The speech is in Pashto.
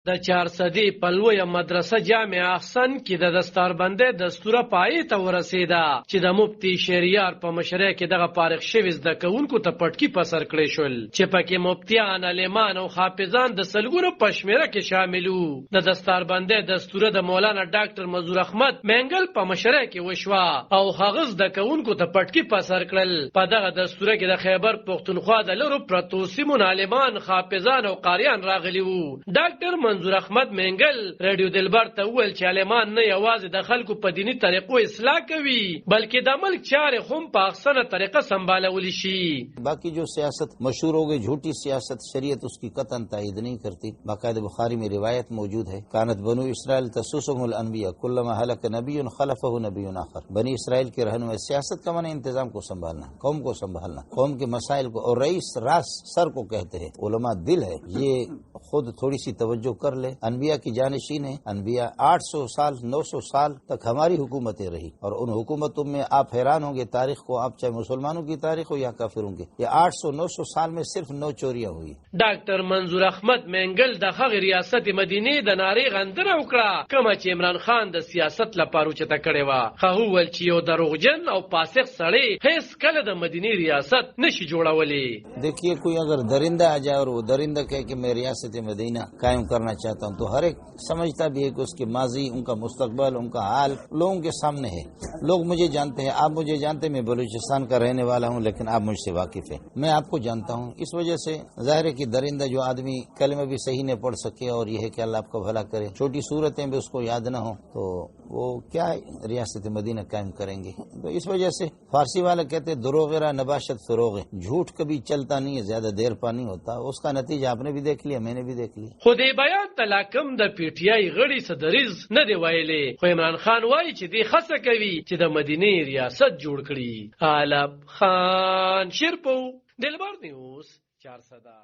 د چارسدي په لویه مدرسه جامع احسن کې د دستاربندۍ دستوره پای ته ورسېده چې د مفتي شهریار په مشرۍ کې دغه فارغ شوي زده کوونکو ته پټکي په سر کړی شول چې پکې مفتیان، عالمان او حافظان د سلګونو په شمېره کې شامل وو. د دستاربندۍ دستوره د مولانا ډاکټر منظور احمد مینګل په مشرۍ کې وشوه او هغه زده کوونکو ته پټکي په سر کړل. په دغه دستوره کې د خیبر پښتونخوا د لرو پرتو سیمو عالمان، حافظان او قاریان راغلي وو. ډاکټر منظور احمد مینګل رادیو دلبر ته وویل چې عالمان نه یوازې د خلکو په دینی طریقو اصلاح کوي بلکې د ملک چارې هم په احسنه طریقه سنبالولی شي. باقی جو سیاست مشہور ہو گئی جھوٹی سیاست، شریعت اس کی قطعاً تائید نہیں کرتی. باقاعدہ بخاری میں روایت موجود ہے، کانت بنو اسرائیل تسوسهم الانبیاء کلما ہلک نبی خلفہ نبی آخر. بنی اسرائیل کے رہنما سیاست کا معنی انتظام کو سنبھالنا، قوم کو سنبھالنا، قوم کے مسائل کو، اور رئیس راس سر کو کہتے ہیں. علماء دل ہے، یہ خود تھوڑی سی توجہ کر لے. انبیاء کی جانشین ہیں. انبیاء 800 سال 900 سال تک ہماری حکومتیں رہی اور ان حکومتوں میں آپ حیران ہوں گے تاریخ کو، آپ چاہے مسلمانوں کی تاریخ ہو یا کافروں کی، یہ 800 900 سال میں صرف 9 چوریاں ہوئی. ډاکټر منظور احمد مینګل د هغې ریاست مدینې د نارې غندنه وکړه کومه چې عمران خان د سیاست لپاره اوچته کړې وه. هغه وویل چې یو دروغجن او فاسق سړی هیڅ کله د مدینې ریاست نشي جوړولی. دیکھیے کوئی اگر درندہ آ جائے اور وہ درندہ کہے کہ میں ریاست مدینہ قائم کرنا چاہتا ہوں تو ہر ایک سمجھتا بھی ہے کہ اس کے ماضی، ان کا مستقبل، ان کا حال لوگوں کے سامنے ہے. لوگ مجھے جانتے ہیں، آپ مجھے جانتے ہیں، میں بلوچستان کا رہنے والا ہوں لیکن آپ مجھ سے واقف ہیں، میں آپ کو جانتا ہوں. اس وجہ سے ظاہر ہے کہ درندہ جو آدمی کلمہ بھی صحیح نہ پڑھ سکے اور یہ ہے کہ اللہ آپ کا بھلا کرے، چھوٹی صورتیں بھی اس کو یاد نہ ہوں تو وہ کیا ریاست مدینہ قائم کریں گے. تو اس وجہ سے فارسی والے کہتے ہیں دروغ نباشت فروغ، جھوٹ کبھی چلتا نہیں ہے، زیادہ دیر پا نہیں ہوتا. اس کا نتیجہ آپ نے بھی دیکھ لیا، میں نے بھی دیکھ لیا. خو دې بیان ته لا کوم د پی ټی آی غړي څه دریځ نه دی ویلي، خو عمران خان وایي چې دې هڅه کوي چې د مدینې ریاست جوړ کړي. عالم خان شیرپو، دلبر نیوز 400.